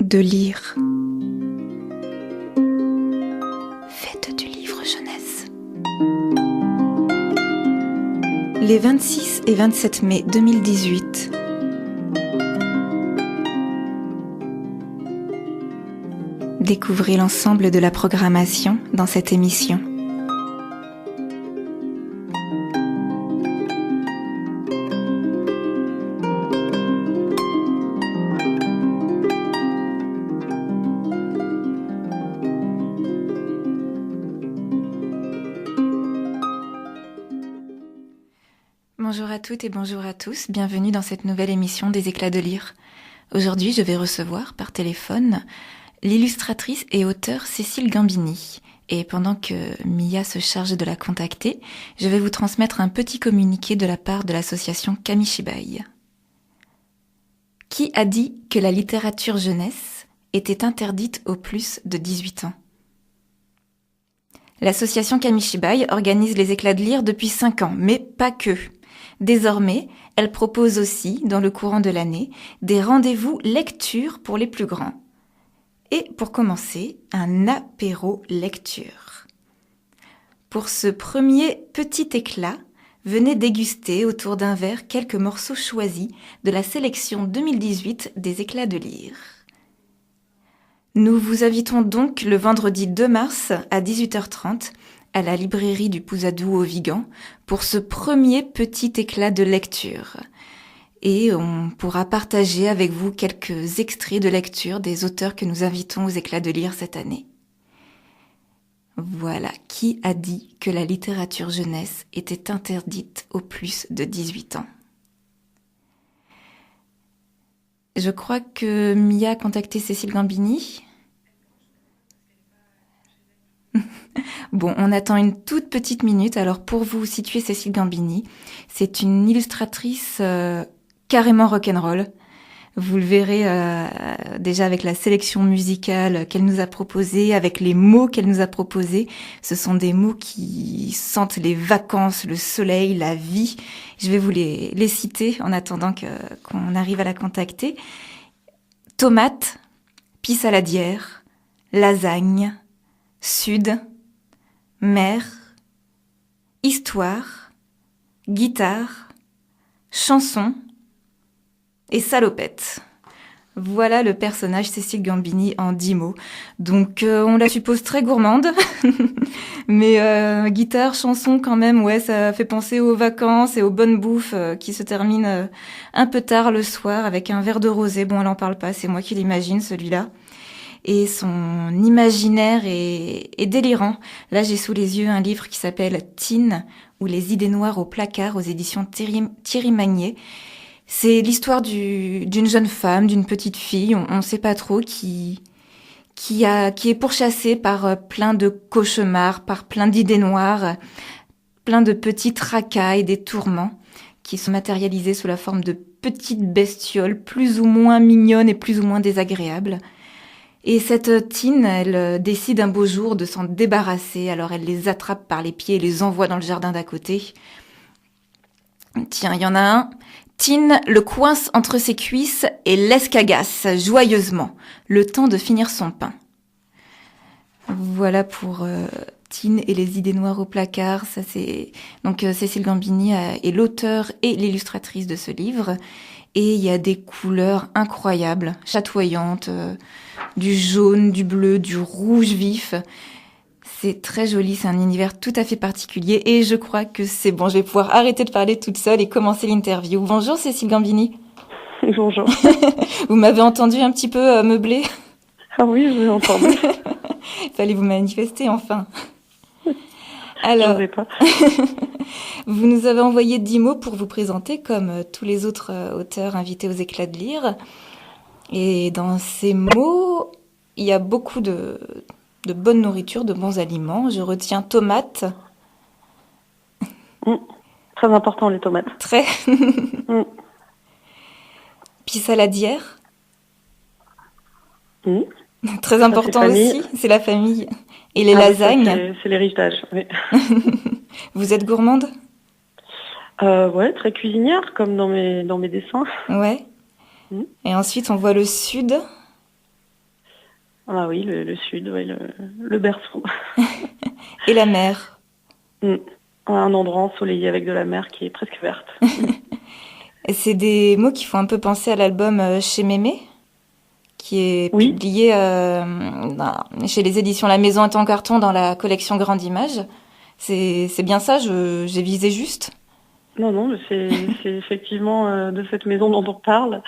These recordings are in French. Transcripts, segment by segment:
de lire. Fête du livre jeunesse. Les 26 et 27 mai 2018. Découvrez l'ensemble de la programmation dans cette émission. Bonjour à toutes et bonjour à tous, bienvenue dans cette nouvelle émission des éclats de lire. Aujourd'hui, je vais recevoir par téléphone l'illustratrice et auteure Cécile Gambini. Et pendant que Mia se charge de la contacter, je vais vous transmettre un petit communiqué de la part de l'association Kamishibai. Qui a dit que la littérature jeunesse était interdite aux plus de 18 ans ? L'association Kamishibai organise les éclats de lire depuis 5 ans, mais pas que. Désormais, elle propose aussi, dans le courant de l'année, des rendez-vous lecture pour les plus grands. Et pour commencer, un apéro lecture. Pour ce premier petit éclat, venez déguster autour d'un verre quelques morceaux choisis de la sélection 2018 des éclats de lire. Nous vous invitons donc le vendredi 2 mars à 18h30 à la librairie du Pousadou au Vigan pour ce premier petit éclat de lecture. Et on pourra partager avec vous quelques extraits de lecture des auteurs que nous invitons aux éclats de lire cette année. Voilà, qui a dit que la littérature jeunesse était interdite aux plus de 18 ans ? Je crois que Mia a contacté Cécile Gambini. Bon, on attend une toute petite minute. Alors pour vous situer Cécile Gambini, c'est une illustratrice carrément rock'n'roll. Vous le verrez déjà avec la sélection musicale qu'elle nous a proposée, avec les mots qu'elle nous a proposés. Ce sont des mots qui sentent les vacances, le soleil, la vie. Je vais vous les citer en attendant qu'on arrive à la contacter. Tomate, pis saladière, lasagne, sud, mer, histoire, guitare, chanson et salopette. Voilà le personnage Cécile Gambini en 10 mots. Donc on la suppose très gourmande, mais guitare, chanson quand même, ouais, ça fait penser aux vacances et aux bonnes bouffes qui se terminent un peu tard le soir avec un verre de rosé. Bon, elle en parle pas, c'est moi qui l'imagine celui-là. Et son imaginaire est délirant. Là, j'ai sous les yeux un livre qui s'appelle Teen ou les idées noires au placard aux éditions Thierry Magnier. C'est l'histoire d'une jeune femme, d'une petite fille, on ne sait pas trop, qui est pourchassée par plein de cauchemars, par plein d'idées noires, plein de petits tracas et des tourments qui sont matérialisés sous la forme de petites bestioles plus ou moins mignonnes et plus ou moins désagréables. Et cette Teen, elle décide un beau jour de s'en débarrasser, alors elle les attrape par les pieds et les envoie dans le jardin d'à côté. Tiens, il y en a un. Teen le coince entre ses cuisses et l'escagasse joyeusement, le temps de finir son pain. Voilà pour Teen et les idées noires au placard. Ça, c'est donc Cécile Gambini est l'auteure et l'illustratrice de ce livre. Et il y a des couleurs incroyables, chatoyantes, du jaune, du bleu, du rouge vif. C'est très joli, c'est un univers tout à fait particulier. Et je crois que c'est bon, je vais pouvoir arrêter de parler toute seule et commencer l'interview. Bonjour Cécile Gambini. Bonjour. Vous m'avez entendu un petit peu meubler ? Ah oui, je vous ai entendu. Fallait vous manifester enfin. Alors, je sais pas. Vous nous avez envoyé 10 mots pour vous présenter comme tous les autres auteurs invités aux éclats de lire. Et dans ces mots, il y a beaucoup de bonne nourriture, de bons aliments. Je retiens tomates. Très important les tomates. Très. Puis saladière. Très important aussi, c'est la famille. Et les lasagnes. C'est l'héritage, oui. Vous êtes gourmande ? Ouais, très cuisinière, comme dans mes dessins. Ouais. Et ensuite, on voit le sud. Ah oui, le sud, ouais, le berceau. Et la mer. Mm. Un endroit ensoleillé avec de la mer qui est presque verte. Et c'est des mots qui font un peu penser à l'album Chez Mémé, qui est Oui, publié chez les éditions La Maison est en carton dans la collection Grande Image. C'est bien ça, j'ai visé juste. non, mais c'est effectivement de cette maison dont on parle,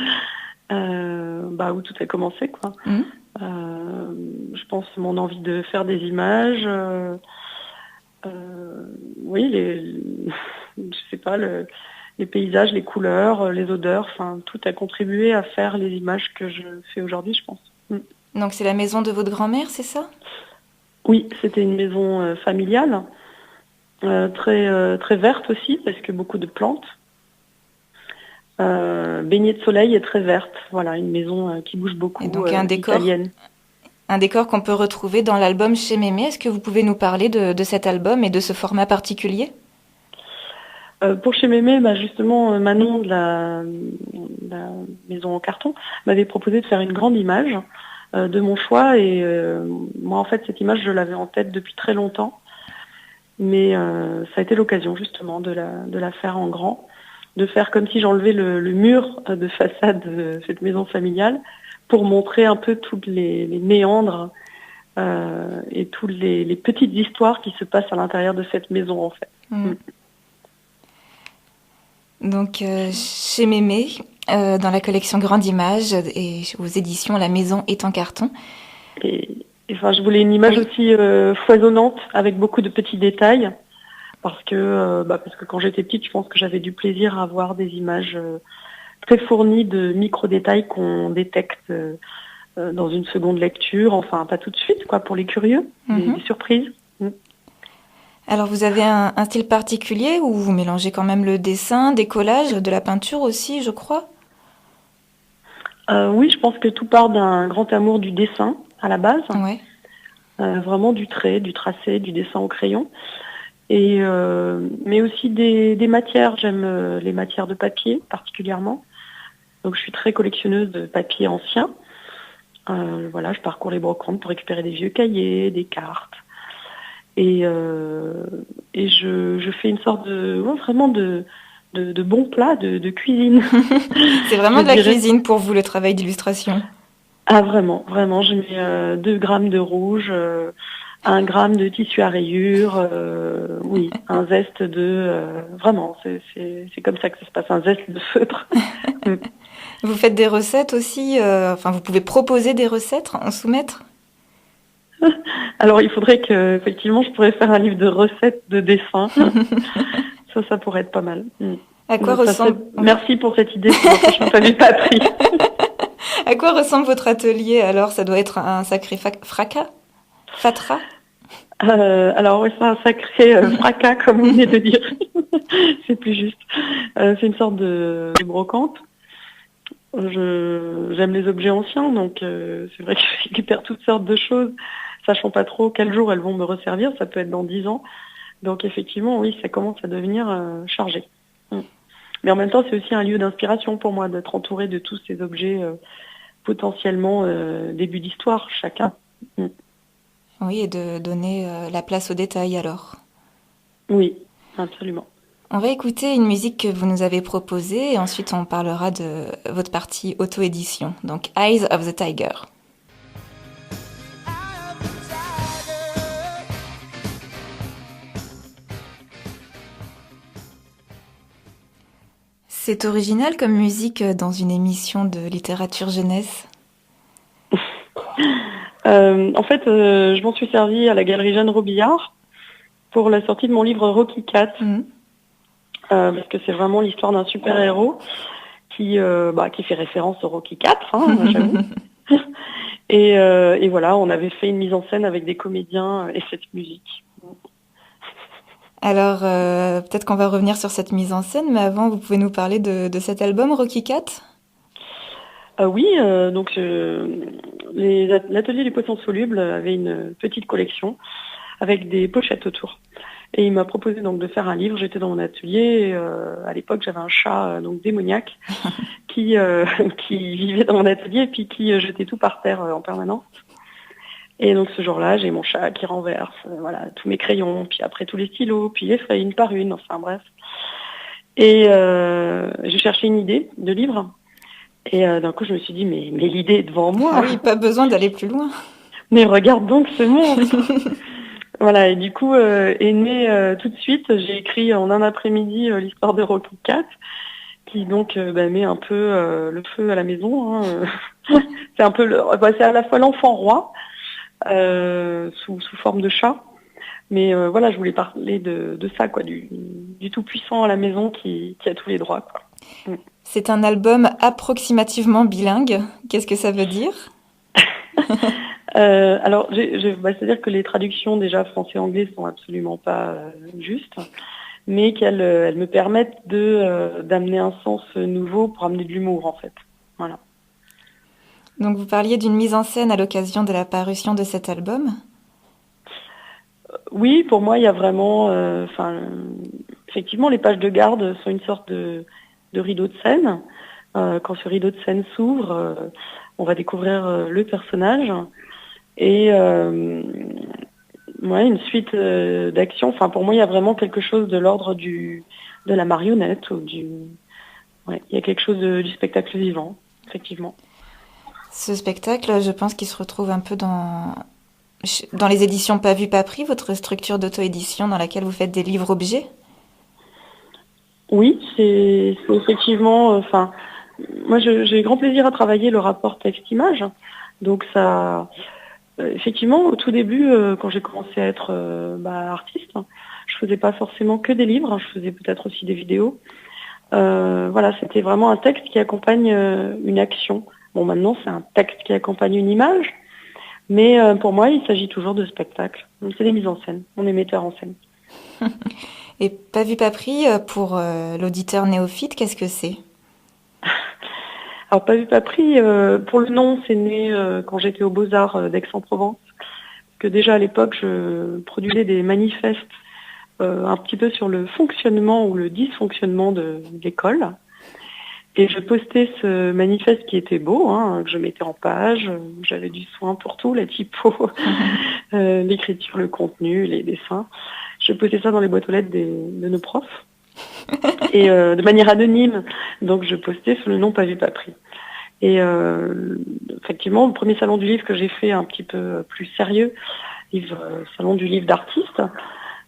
où tout a commencé, quoi. Hmm. Je pense mon envie de faire des images, oui, je sais pas, les paysages, les couleurs, les odeurs, enfin, tout a contribué à faire les images que je fais aujourd'hui, je pense. Mm. Donc c'est la maison de votre grand-mère, c'est ça? Oui, c'était une maison familiale, très verte aussi, parce que beaucoup de plantes. Baignée de soleil et très verte. Voilà, une maison qui bouge Et beaucoup, donc italienne. un décor qu'on peut retrouver dans l'album Chez Mémé. Est-ce que vous pouvez nous parler de cet album et de ce format particulier? Pour chez Mémé, justement, Manon de la maison en carton m'avait proposé de faire une grande image de mon choix et moi en fait cette image je l'avais en tête depuis très longtemps, mais ça a été l'occasion justement de la faire en grand, de faire comme si j'enlevais le mur de façade de cette maison familiale pour montrer un peu tous les méandres et toutes les petites histoires qui se passent à l'intérieur de cette maison en fait. Hmm. Donc Chez Mémé, dans la collection Grande Image et aux éditions La Maison est en carton. Enfin, je voulais une image aussi foisonnante avec beaucoup de petits détails parce que quand j'étais petite, je pense que j'avais du plaisir à voir des images très fournies de micro-détails qu'on détecte dans une seconde lecture, enfin pas tout de suite, quoi, pour les curieux, des surprises. Alors vous avez un style particulier où vous mélangez quand même le dessin, des collages, de la peinture aussi, je crois? Oui, je pense que tout part d'un grand amour du dessin à la base, Ouais. vraiment du trait, du tracé, du dessin au crayon. Et mais aussi des matières. J'aime les matières de papier particulièrement. Donc je suis très collectionneuse de papier ancien. Voilà, je parcours les brocantes pour récupérer des vieux cahiers, des cartes. Et je fais une sorte vraiment de bons plats de cuisine. C'est vraiment Je de la dirais. cuisine pour vous, le travail d'illustration. Ah vraiment, vraiment, je mets 2 grammes de rouge, 1 gramme de tissu à rayures, oui, un zeste vraiment, c'est comme ça que ça se passe, un zeste de feutre. Vous faites des recettes aussi, enfin vous pouvez proposer des recettes, en soumettre? Alors il faudrait que, effectivement, je pourrais faire un livre de recettes de dessin. Ça pourrait être pas mal. À quoi Donc, ressemble... merci pour cette idée, je n'en avais pas pris. À quoi ressemble votre atelier alors? Ça doit être un sacré fracas? Fatras? Alors oui, c'est un sacré fracas, comme vous venez de dire. C'est plus juste. C'est une sorte de brocante. J'aime les objets anciens, donc c'est vrai que je récupère toutes sortes de choses, sachant pas trop quel jour elles vont me resservir. Ça peut être dans 10 ans. Donc effectivement, oui, ça commence à devenir chargé. Mais en même temps, c'est aussi un lieu d'inspiration pour moi d'être entourée de tous ces objets potentiellement début d'histoire, chacun. Oui, et de donner la place aux détails alors. Oui, absolument. On va écouter une musique que vous nous avez proposée et ensuite on parlera de votre partie auto-édition. Donc Eyes of the Tiger. C'est original comme musique dans une émission de littérature jeunesse. En fait, je m'en suis servie à la Galerie Jeanne Robillard pour la sortie de mon livre Rocky Cat. Parce que c'est vraiment l'histoire d'un super-héros qui fait référence au Rocky 4, j'avoue. Et voilà, on avait fait une mise en scène avec des comédiens et cette musique. Alors, peut-être qu'on va revenir sur cette mise en scène, mais avant, vous pouvez nous parler de cet album, Rocky Cat? Oui, donc l'atelier du poisson soluble avait une petite collection avec des pochettes autour. Et il m'a proposé donc de faire un livre. J'étais dans mon atelier. À l'époque, j'avais un chat donc démoniaque qui vivait dans mon atelier et puis qui jetait tout par terre en permanence. Et donc ce jour-là, j'ai mon chat qui renverse voilà, tous mes crayons, puis après tous les stylos, puis les feuilles une par une, enfin bref. Et j'ai cherché une idée de livre. Et d'un coup, je me suis dit, mais l'idée est devant moi. Ah oui, pas besoin d'aller plus loin. Mais regarde donc ce monstre. Voilà, et du coup, est né tout de suite, j'ai écrit en un après-midi l'histoire de Rocky Cat, qui donc met un peu le feu à la maison. Hein. C'est un peu, c'est à la fois l'enfant roi, sous forme de chat. Mais voilà, je voulais parler de ça, quoi, du tout-puissant à la maison qui a tous les droits, quoi. C'est un album approximativement bilingue. Qu'est-ce que ça veut dire? Alors, c'est-à-dire que les traductions déjà français-anglais sont absolument pas justes, mais qu'elles me permettent d'amener un sens nouveau pour amener de l'humour, en fait. Voilà. Donc vous parliez d'une mise en scène à l'occasion de la parution de cet album? Oui, pour moi, il y a vraiment... effectivement, les pages de garde sont une sorte de rideau de scène. Quand ce rideau de scène s'ouvre, on va découvrir le personnage et une suite d'actions. Enfin, pour moi, il y a vraiment quelque chose de l'ordre de la marionnette ou il y a quelque chose du spectacle vivant, effectivement. Ce spectacle, je pense qu'il se retrouve un peu dans les éditions Pas Vu Pas Pris, votre structure d'auto-édition dans laquelle vous faites des livres-objets. Oui, c'est effectivement... moi, j'ai grand plaisir à travailler le rapport texte-image. Donc ça... effectivement, au tout début, quand j'ai commencé à être artiste, je faisais pas forcément que des livres, je faisais peut-être aussi des vidéos. C'était vraiment un texte qui accompagne une action. Bon, maintenant, c'est un texte qui accompagne une image, mais pour moi, il s'agit toujours de spectacle. C'est des mises en scène, on est metteur en scène. Et Pas Vu Pas Pris, pour l'auditeur néophyte, qu'est-ce que c'est? Alors, Pas Vu Pas Pris, pour le nom, c'est né quand j'étais aux Beaux-Arts d'Aix-en-Provence. Parce que déjà à l'époque, je produisais des manifestes un petit peu sur le fonctionnement ou le dysfonctionnement de l'école. Et je postais ce manifeste qui était beau, hein, que je mettais en page, j'avais du soin pour tout, la typo, l'écriture, le contenu, les dessins. Je postais ça dans les boîtes aux lettres de nos profs. Et de manière anonyme, donc je postais sous le nom Pas Vu Pas Pris. Et effectivement, le premier salon du livre que j'ai fait un petit peu plus sérieux, salon du livre d'artistes,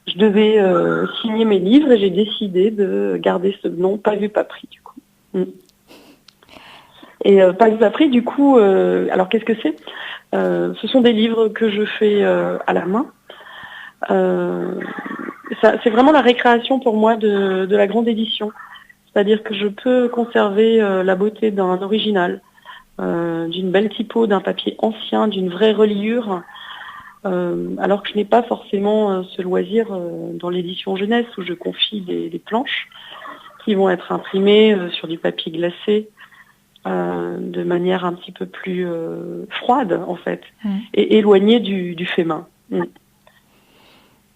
je devais signer mes livres et j'ai décidé de garder ce nom Pas Vu Pas Pris, du coup. Et Pas Vu Pas Pris, du coup, alors qu'est-ce que c'est? Ce sont des livres que je fais à la main. C'est vraiment la récréation pour moi de la grande édition. C'est-à-dire que je peux conserver la beauté d'un original, d'une belle typo, d'un papier ancien, d'une vraie reliure, alors que je n'ai pas forcément ce loisir dans l'édition jeunesse où je confie des planches qui vont être imprimées sur du papier glacé de manière un petit peu plus froide en fait, et éloignée du fait main.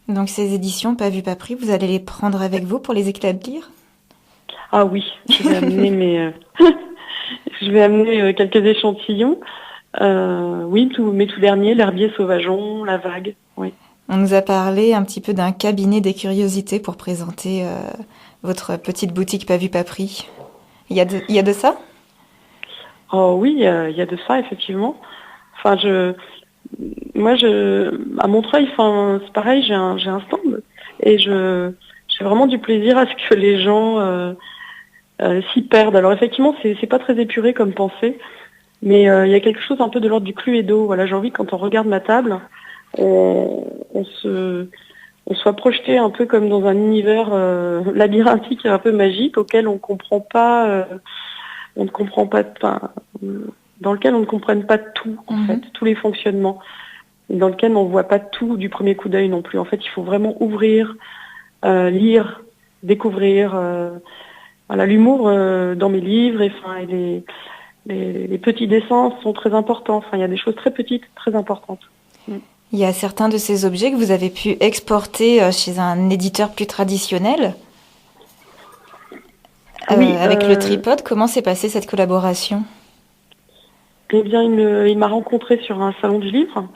Donc ces éditions Pas Vu Pas Pris, vous allez les prendre avec vous pour les éclaircir? Ah oui, je vais amener je vais amener quelques échantillons. Oui, mes tout derniers, l'herbier sauvageon, la vague. Oui. On nous a parlé un petit peu d'un cabinet des curiosités pour présenter votre petite boutique Pas Vu Pas Pris. Il y a de ça? Oh oui, il y a de ça effectivement. Enfin, à Montreuil, c'est pareil, j'ai un stand et j'ai vraiment du plaisir à ce que les gens s'y perdent. Alors effectivement, c'est pas très épuré comme pensée, mais il y a quelque chose un peu de l'ordre du Cluedo. Voilà, j'ai envie que quand on regarde ma table, on soit projeté un peu comme dans un univers labyrinthique, un peu magique, auquel on ne comprend pas, dans lequel on ne comprenne pas tout, en fait, tous les fonctionnements, et dans lequel on ne voit pas tout du premier coup d'œil non plus. En fait, il faut vraiment ouvrir, lire, découvrir. Voilà, l'humour dans mes livres, et les petits dessins sont très importants. Enfin, il y a des choses très petites, très importantes. Il y a certains de ces objets que vous avez pu exporter chez un éditeur plus traditionnel. Oui, avec le Tripode, comment s'est passée cette collaboration? Eh bien, il m'a rencontré sur un salon du livre.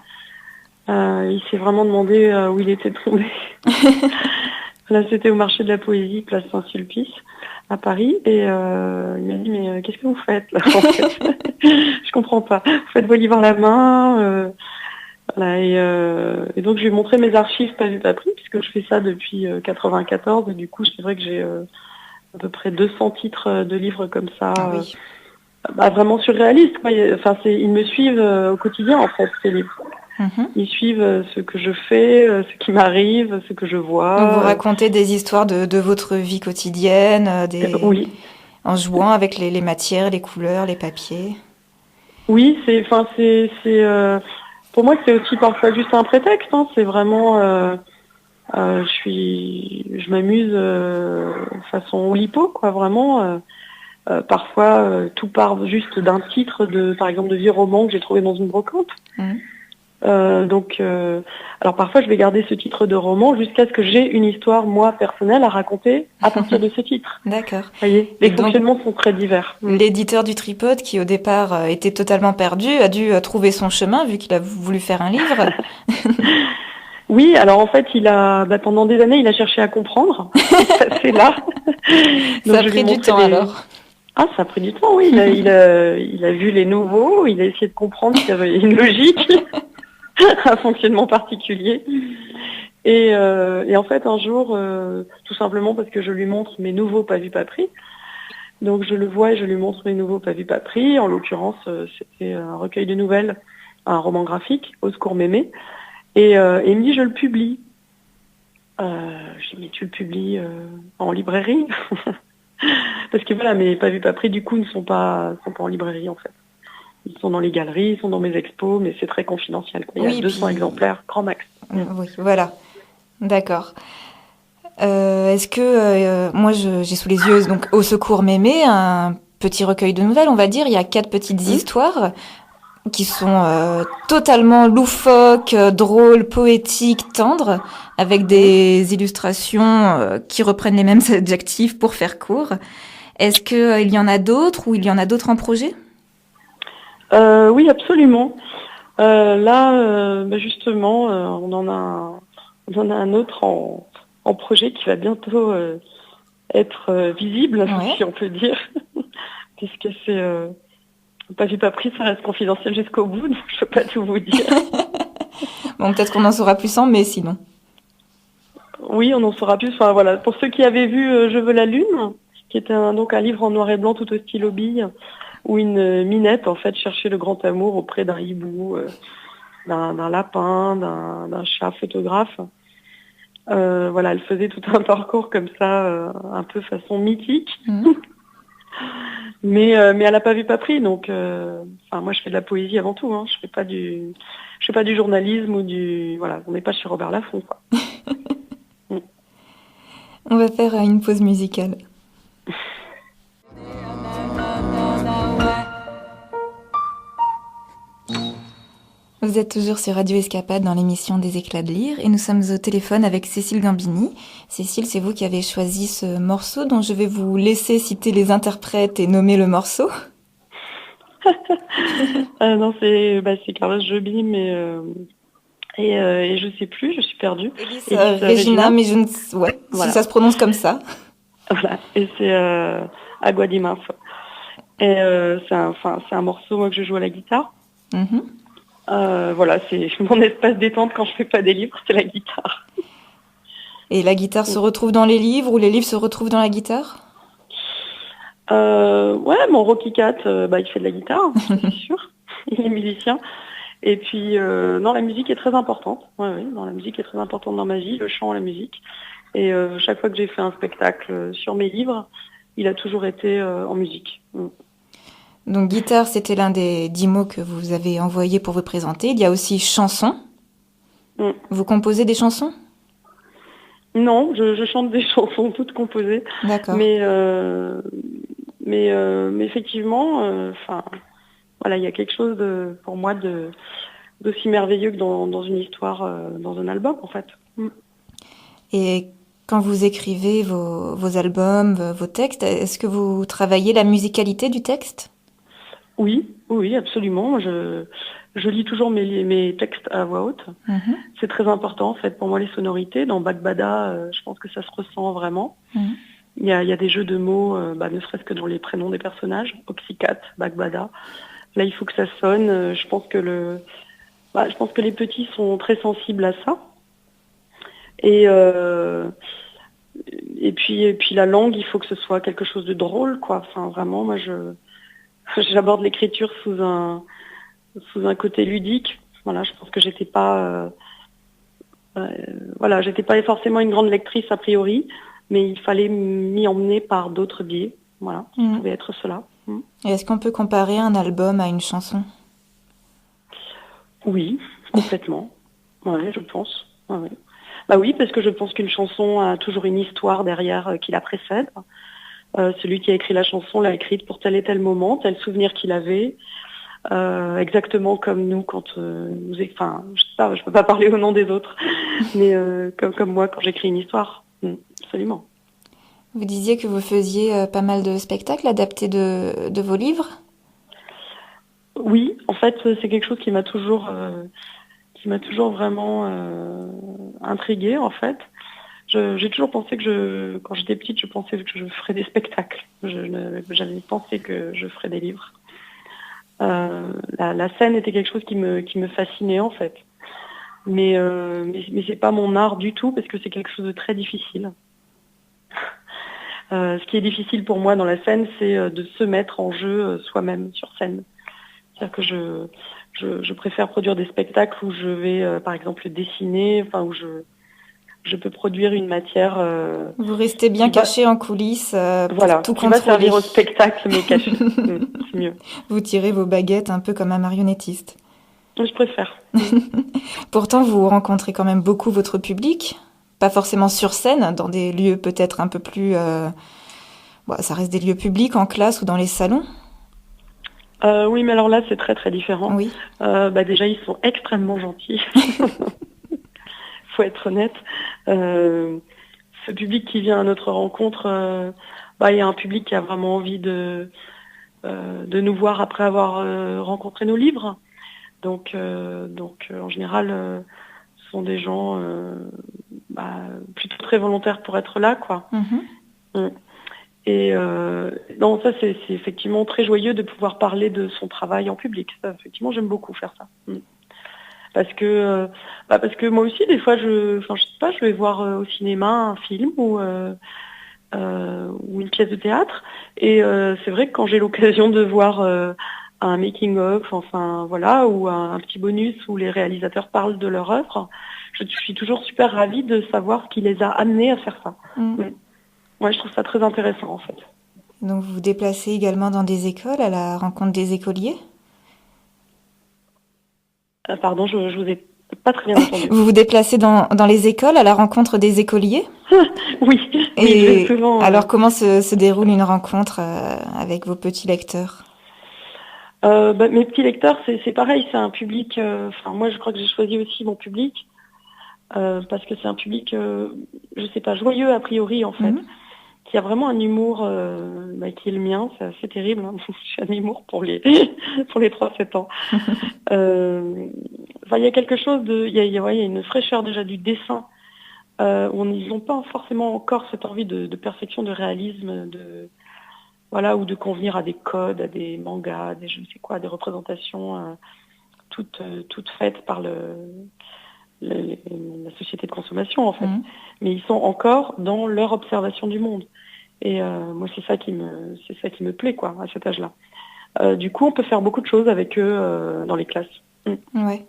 Il s'est vraiment demandé où il était tombé. Là, c'était au marché de la poésie, place Saint-Sulpice, à Paris. Et il m'a dit, mais qu'est-ce que vous faites là, en fait? Je comprends pas. Vous faites vos livres à la main. Voilà, et donc, je lui ai montré mes archives pas vu pas pris, puisque je fais ça depuis 94. Et du coup, c'est vrai que j'ai à peu près 200 titres de livres comme ça. Ah oui. Vraiment surréalistes, quoi. Enfin, ils me suivent au quotidien, en fait, ces livres. Ils suivent ce que je fais, ce qui m'arrive, ce que je vois. Donc vous racontez des histoires de votre vie quotidienne, Oui. en jouant avec les matières, les couleurs, les papiers. Oui, pour moi, c'est aussi parfois juste un prétexte. Hein. C'est vraiment, je m'amuse façon Oulipo, quoi, vraiment. Parfois, tout part juste d'un titre par exemple, de vieux roman que j'ai trouvé dans une brocante. Alors parfois je vais garder ce titre de roman jusqu'à ce que j'ai une histoire, moi, personnelle à raconter à partir de ce titre. D'accord. Vous voyez, les fonctionnements sont très divers. L'éditeur du Tripode, qui au départ était totalement perdu, a dû trouver son chemin vu qu'il a voulu faire un livre. Oui, alors en fait, pendant des années, il a cherché à comprendre. C'est là. Donc, ça a pris du temps alors. Ah, ça a pris du temps, oui. Il a vu les nouveaux, il a essayé de comprendre qu'il y avait une logique. Un fonctionnement particulier. Et en fait, un jour, tout simplement parce que je lui montre mes nouveaux pas vus pas pris. Donc je le vois et je lui montre mes nouveaux pas vus pas pris. En l'occurrence, c'était un recueil de nouvelles, un roman graphique, Au secours mémé. Et il me dit, je le publie. Je dis, mais tu le publies en librairie? Parce que voilà, mes pas vus pas pris, du coup, ne sont pas en librairie, en fait. Ils sont dans les galeries, ils sont dans mes expos, mais c'est très confidentiel. Il y a 200 exemplaires, grand max. Oui, voilà. D'accord. Est-ce que moi j'ai sous les yeux donc Au secours mémé, un petit recueil de nouvelles, on va dire. Il y a 4 petites histoires qui sont totalement loufoques, drôles, poétiques, tendres, avec des illustrations qui reprennent les mêmes adjectifs pour faire court. Est-ce que il y en a d'autres ou il y en a d'autres en projet? Oui, absolument. Là, justement, on en a un autre en projet qui va bientôt être visible, si on peut dire, puisque c'est pas vu pas pris, ça reste confidentiel jusqu'au bout, donc je peux pas tout vous dire. Bon, peut-être qu'on en saura plus en mai, sinon. Oui, on en saura plus. Enfin voilà, pour ceux qui avaient vu Je veux la lune, qui était donc un livre en noir et blanc tout au stylo bille, où une minette en fait cherchait le grand amour auprès d'un hibou, d'un lapin, d'un chat photographe. Voilà, elle faisait tout un parcours comme ça, un peu façon mythique. Mais elle n'a pas vu pas pris, donc moi je fais de la poésie avant tout, hein. Je fais pas du journalisme ou voilà, on n'est pas chez Robert Laffont, quoi. On va faire une pause musicale. Vous êtes toujours sur Radio Escapade dans l'émission des éclats de lire et nous sommes au téléphone avec Cécile Gambini. Cécile, c'est vous qui avez choisi ce morceau dont je vais vous laisser citer les interprètes et nommer le morceau. Non, c'est Carlos Jobim et je sais plus, je suis perdue. Regina, mais si ça se prononce comme ça. Voilà, et c'est Agua di Marzo. Et c'est un morceau moi que je joue à la guitare. Voilà, c'est mon espace détente quand je fais pas des livres, c'est la guitare. Et la guitare se retrouve dans les livres ou les livres se retrouvent dans la guitare? Ouais, mon Rocky Cat, il fait de la guitare, c'est sûr. Il est musicien. Et puis, non, la musique est très importante. Oui, la musique est très importante dans ma vie, le chant, la musique. Et chaque fois que j'ai fait un spectacle sur mes livres, il a toujours été en musique. Donc guitare, c'était l'un des 10 mots que vous avez envoyés pour vous présenter. Il y a aussi chanson. Vous composez des chansons? Non, je chante des chansons toutes composées. D'accord. Mais effectivement, voilà, il y a quelque chose pour moi d'aussi merveilleux que dans une histoire, dans un album, en fait. Et quand vous écrivez vos albums, vos textes, est-ce que vous travaillez la musicalité du texte? Oui, absolument. Je lis toujours mes textes à voix haute. Mhm. C'est très important en fait pour moi les sonorités. Dans Bagbada, je pense que ça se ressent vraiment. Mhm. Il y a des jeux de mots, ne serait-ce que dans les prénoms des personnages, Oxycat, Bagbada. Là, il faut que ça sonne. Je pense que les petits sont très sensibles à ça. Et puis la langue, il faut que ce soit quelque chose de drôle, quoi. Enfin, vraiment, moi, j'aborde l'écriture sous un côté ludique. Voilà, je pense que j'étais pas forcément une grande lectrice a priori, mais il fallait m'y emmener par d'autres biais. Voilà, ça pouvait être cela. Et est-ce qu'on peut comparer un album à une chanson? Oui, complètement. Ouais, je pense. Ouais. Bah oui, parce que je pense qu'une chanson a toujours une histoire derrière qui la précède. Celui qui a écrit la chanson l'a écrite pour tel et tel moment, tel souvenir qu'il avait. Exactement comme nous quand je sais pas, je peux pas parler au nom des autres, mais comme moi quand j'écris une histoire. Absolument. Vous disiez que vous faisiez pas mal de spectacles adaptés de vos livres? Oui, en fait, c'est quelque chose qui m'a toujours vraiment intriguée, en fait. J'ai toujours pensé que quand j'étais petite, je pensais que je ferais des spectacles. J'avais pensé que je ferais des livres. La scène était quelque chose qui me fascinait, en fait. Mais c'est pas mon art du tout, parce que c'est quelque chose de très difficile. Ce qui est difficile pour moi dans la scène, c'est de se mettre en jeu soi-même sur scène. C'est-à-dire que je préfère produire des spectacles où je vais, par exemple, dessiner, enfin où je peux produire une matière. Vous restez bien caché en coulisses pour tout qui va contrôler. servir au spectacle, mais caché. C'est mieux. Vous tirez vos baguettes un peu comme un marionnettiste. Je préfère. Pourtant, vous rencontrez quand même beaucoup votre public. Pas forcément sur scène, dans des lieux peut-être un peu plus... ça reste des lieux publics, en classe ou dans les salons. Oui, mais alors là, c'est très très différent. Oui. Déjà, ils sont extrêmement gentils. Faut être honnête. Ce public qui vient à notre rencontre, il y a un public qui a vraiment envie de nous voir après avoir rencontré nos livres. Donc, en général, ce sont des gens plutôt très volontaires pour être là, quoi. Mm-hmm. Et non, ça c'est effectivement très joyeux de pouvoir parler de son travail en public. Ça, effectivement, j'aime beaucoup faire ça. Parce que moi aussi, des fois, je sais pas, je vais voir au cinéma un film ou une pièce de théâtre. Et c'est vrai que quand j'ai l'occasion de voir un making-of, enfin voilà, ou un petit bonus où les réalisateurs parlent de leur œuvre, je suis toujours super ravie de savoir ce qui les a amenés à faire ça. Ouais, je trouve ça très intéressant en fait. Donc vous vous déplacez également dans des écoles à la rencontre des écoliers? Pardon, je vous ai pas très bien entendu. Vous vous déplacez dans les écoles à la rencontre des écoliers? Oui, Et oui, je vais souvent. Alors comment se déroule une rencontre avec vos petits lecteurs? Mes petits lecteurs, c'est pareil, c'est un public. Moi, je crois que j'ai choisi aussi mon public parce que c'est un public, je sais pas, joyeux a priori en fait, qui a vraiment un humour qui est le mien. C'est assez terrible. Hein. J'ai un humour pour les 3-7 ans. Il y a quelque chose il y a une fraîcheur déjà du dessin. Où ils n'ont pas forcément encore cette envie de perfection, de réalisme, ou de convenir à des codes, à des mangas, des je ne sais quoi, des représentations toutes faites par la société de consommation en fait. Mais ils sont encore dans leur observation du monde. Et moi c'est ça qui me plaît quoi à cet âge-là. Du coup on peut faire beaucoup de choses avec eux dans les classes. Ouais.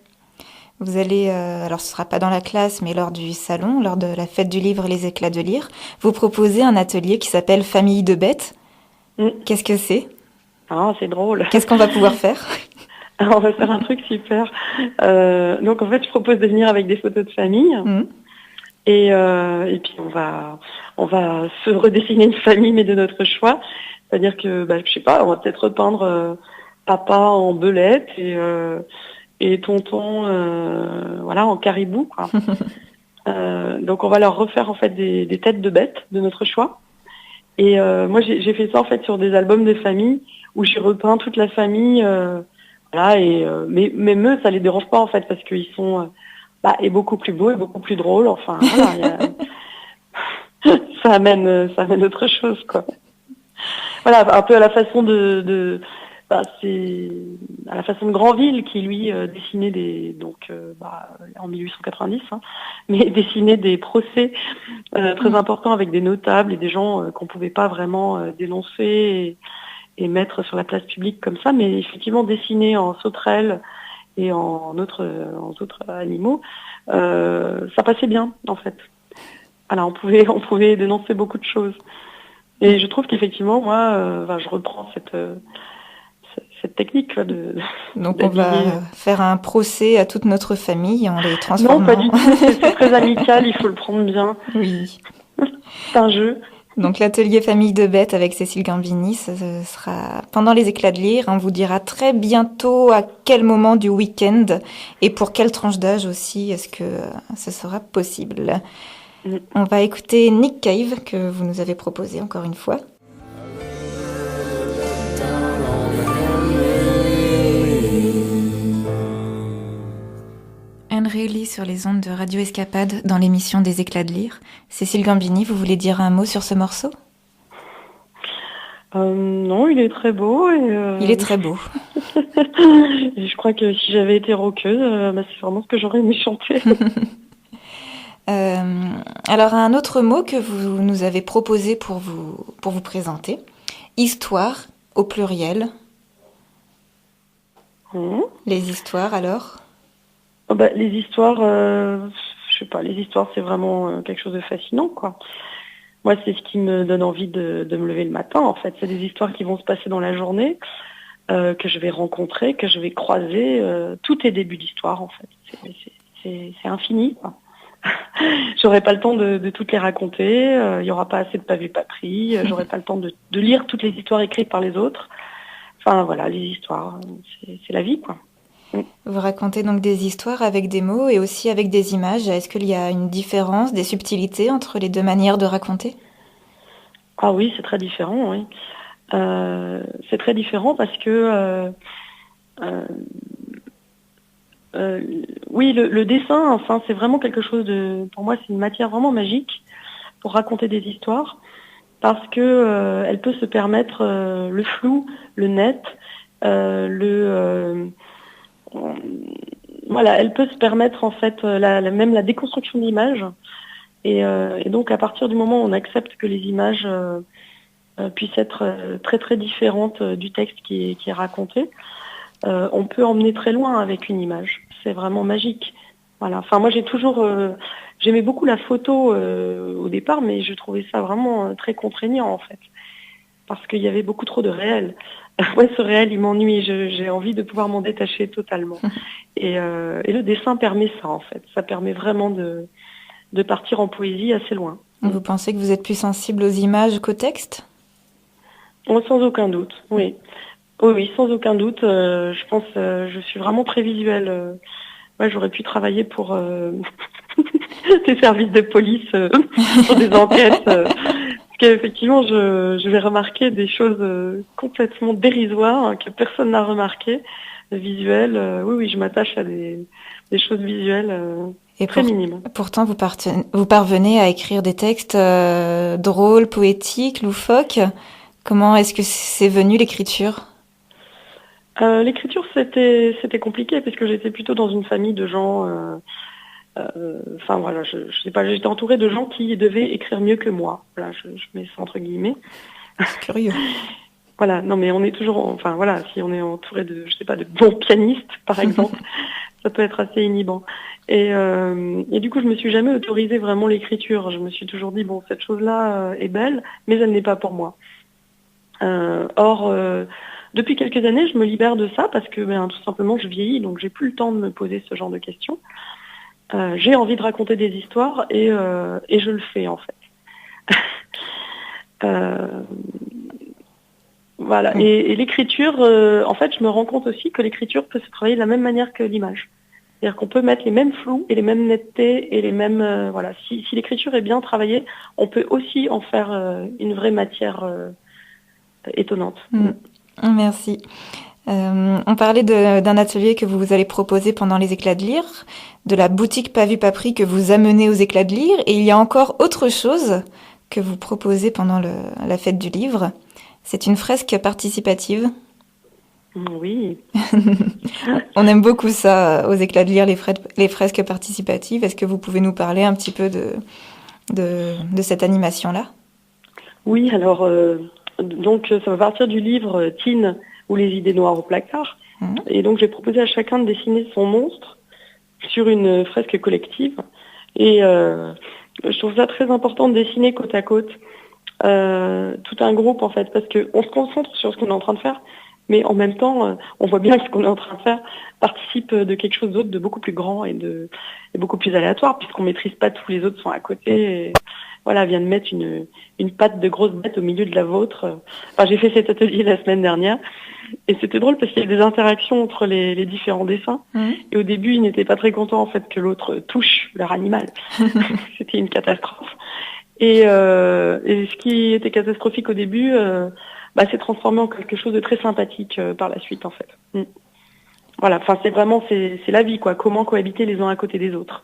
Vous allez, alors ce sera pas dans la classe, mais lors du salon, lors de la fête du livre et les éclats de lire, vous proposez un atelier qui s'appelle Famille de bêtes. Qu'est-ce que c'est? Ah, c'est drôle. Qu'est-ce qu'on va pouvoir faire? Alors, on va faire un truc super. Donc en fait, je propose de venir avec des photos de famille. Et puis on va se redessiner une famille, mais de notre choix. C'est-à-dire que, je sais pas, on va peut-être repeindre papa en belette et tonton, en caribou, quoi. Donc on va leur refaire en fait des têtes de bêtes de notre choix. Et moi j'ai fait ça en fait sur des albums de famille où j'ai repeint toute la famille Voilà, mais même eux, ça les dérange pas en fait, parce qu'ils sont et beaucoup plus beaux et beaucoup plus drôles. Enfin, voilà, ça amène autre chose, quoi. Voilà, un peu à la façon c'est à la façon de Granville qui lui dessinait en 1890, hein, mais dessinait des procès très importants avec des notables et des gens qu'on pouvait pas vraiment dénoncer et mettre sur la place publique comme ça, mais effectivement dessiner en sauterelles et en autres animaux, ça passait bien en fait. Voilà, on pouvait dénoncer beaucoup de choses. Et je trouve qu'effectivement, moi, je reprends cette technique là, Donc on va faire un procès à toute notre famille en les transformant. Non, pas du tout. C'est très amical. Il faut le prendre bien. Oui. C'est un jeu. Donc l'atelier famille de bêtes avec Cécile Gambini, ce sera pendant les éclats de lire. On vous dira très bientôt à quel moment du week-end et pour quelle tranche d'âge aussi est-ce que ce sera possible. On va écouter Nick Cave que vous nous avez proposé encore une fois. Really sur les ondes de Radio Escapade dans l'émission des éclats de lire. Cécile Gambini, vous voulez dire un mot sur ce morceau ? Non, il est très beau. Il est très beau. Et je crois que si j'avais été rockeuse, c'est vraiment ce que j'aurais aimé chanter. Alors un autre mot que vous nous avez proposé pour vous présenter, histoire au pluriel. Les histoires alors ? Les histoires, je sais pas, les histoires c'est vraiment quelque chose de fascinant, quoi. Moi c'est ce qui me donne envie de me lever le matin, en fait. C'est des histoires qui vont se passer dans la journée, que je vais rencontrer, que je vais croiser. Tout est début d'histoire, en fait. C'est infini, quoi. J'aurai pas le temps de toutes les raconter, il y aura pas assez de pas vu pas pris, j'aurai pas le temps de lire toutes les histoires écrites par les autres. Enfin voilà, les histoires, c'est la vie, quoi. Vous racontez donc des histoires avec des mots et aussi avec des images. Est-ce qu'il y a une différence, des subtilités entre les deux manières de raconter ? Ah oui, c'est très différent, oui. C'est très différent parce que oui, le dessin, enfin, c'est vraiment quelque chose pour moi, c'est une matière vraiment magique pour raconter des histoires parce que elle peut se permettre le flou, le net, elle peut se permettre en fait même la déconstruction d'images et donc à partir du moment où on accepte que les images puissent être très très différentes du texte qui est raconté, on peut emmener très loin avec une image. C'est vraiment magique. Voilà. Enfin moi j'aimais beaucoup la photo au départ, mais je trouvais ça vraiment très contraignant en fait, parce qu'il y avait beaucoup trop de réel. Ouais, ce réel, il m'ennuie. J'ai envie de pouvoir m'en détacher totalement. Et le dessin permet ça, en fait. Ça permet vraiment de partir en poésie assez loin. Vous pensez que vous êtes plus sensible aux images qu'au texte ? Sans aucun doute, oui. Oui, sans aucun doute. Je pense, je suis vraiment très visuelle. J'aurais pu travailler pour des services de police pour des enquêtes. Effectivement, je vais remarquer des choses complètement dérisoires que personne n'a remarqué, visuelles. Oui, je m'attache à des choses visuelles très minimes. Pourtant, vous parvenez à écrire des textes drôles, poétiques, loufoques. Comment est-ce que c'est venu l'écriture ? L'écriture, c'était compliqué parce que j'étais plutôt dans une famille de gens. Je sais pas, j'étais entourée de gens qui devaient écrire mieux que moi. Voilà, je mets ça entre guillemets. C'est curieux. Voilà, non mais on est toujours, si on est entouré de, je sais pas, de bons pianistes, par exemple, ça peut être assez inhibant. Et du coup, je me suis jamais autorisée vraiment l'écriture. Je me suis toujours dit, bon, cette chose-là est belle, mais elle n'est pas pour moi. Or, depuis quelques années, je me libère de ça parce que, tout simplement, je vieillis, donc j'ai plus le temps de me poser ce genre de questions. J'ai envie de raconter des histoires et je le fais en fait. Voilà. Et l'écriture, en fait, je me rends compte aussi que l'écriture peut se travailler de la même manière que l'image. C'est-à-dire qu'on peut mettre les mêmes flous et les mêmes nettetés et les mêmes... Si l'écriture est bien travaillée, on peut aussi en faire une vraie matière étonnante. Merci. On parlait d'un atelier que vous allez proposer pendant les éclats de lire, de la boutique Pas vu pas pris que vous amenez aux éclats de lire, et il y a encore autre chose que vous proposez pendant la fête du livre. C'est une fresque participative. Oui. On aime beaucoup ça aux éclats de lire, les fresques participatives. Est-ce que vous pouvez nous parler un petit peu de cette animation-là? Oui, alors, donc ça va partir du livre Teen ou les idées noires au placard. Et donc j'ai proposé à chacun de dessiner son monstre sur une fresque collective. Et je trouve ça très important de dessiner côte à côte tout un groupe en fait, parce qu'on se concentre sur ce qu'on est en train de faire, mais en même temps, on voit bien que ce qu'on est en train de faire participe de quelque chose d'autre, de beaucoup plus grand et beaucoup plus aléatoire, puisqu'on maîtrise pas tous les autres sont à côté. Et, voilà, vient de mettre une patte de grosse bête au milieu de la vôtre. Enfin, j'ai fait cet atelier la semaine dernière. Et c'était drôle parce qu'il y a des interactions entre les différents dessins. Et au début, ils n'étaient pas très contents en fait que l'autre touche leur animal. C'était une catastrophe. Et ce qui était catastrophique au début, s'est transformé en quelque chose de très sympathique par la suite en fait. Voilà, enfin c'est la vie quoi. Comment cohabiter les uns à côté des autres.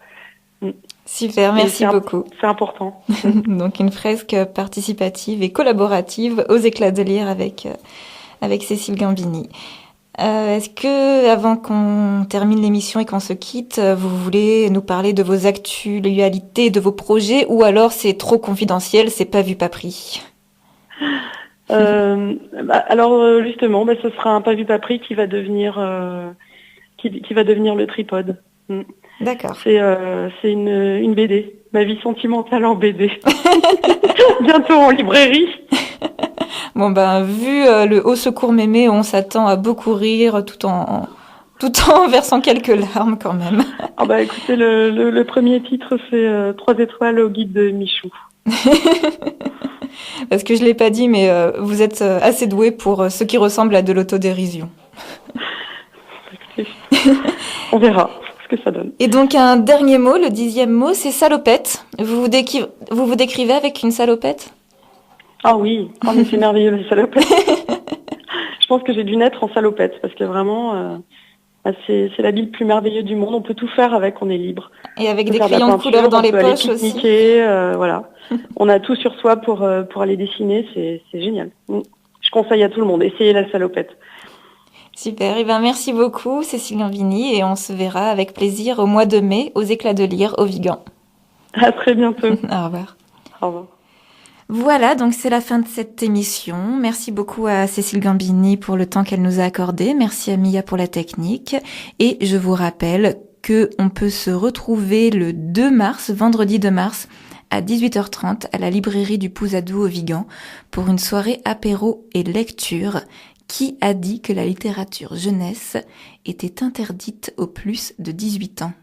Super, merci beaucoup. C'est important. Donc une fresque participative et collaborative aux éclats de lire avec Cécile Gambini. Est-ce que, avant qu'on termine l'émission et qu'on se quitte, vous voulez nous parler de vos actualités, de vos projets, ou alors c'est trop confidentiel, c'est pas vu pas pris? Alors justement, ce sera un pas vu pas pris qui va devenir qui va devenir le tripode. D'accord. C'est une BD, ma vie sentimentale en BD. Bientôt en librairie. Bon vu le Au secours mémé, on s'attend à beaucoup rire tout en versant quelques larmes quand même. Écoutez, le premier titre c'est 3 étoiles au guide de Michou. Parce que je l'ai pas dit, mais vous êtes assez doué pour ce qui ressemble à de l'autodérision. On verra ce que ça donne. Et donc un dernier mot, le 10e mot, c'est salopette. Vous vous décrivez avec une salopette? Ah oui, mais c'est merveilleux les salopettes. Je pense que j'ai dû naître en salopette parce que vraiment c'est l'habit le plus merveilleux du monde. On peut tout faire avec, on est libre. Et avec des crayons de couleur dans les poches aussi. Voilà. On a tout sur soi pour aller dessiner, c'est génial. Je conseille à tout le monde, essayez la salopette. Super, merci beaucoup Cécile Gambini et on se verra avec plaisir au mois de mai aux éclats de lire au Vigan. À très bientôt. Au revoir. Au revoir. Voilà, donc c'est la fin de cette émission. Merci beaucoup à Cécile Gambini pour le temps qu'elle nous a accordé. Merci à Mia pour la technique. Et je vous rappelle que on peut se retrouver le 2 mars, vendredi 2 mars, à 18h30 à la librairie du Pouzadou au Vigan pour une soirée apéro et lecture. Qui a dit que la littérature jeunesse était interdite aux plus de 18 ans ?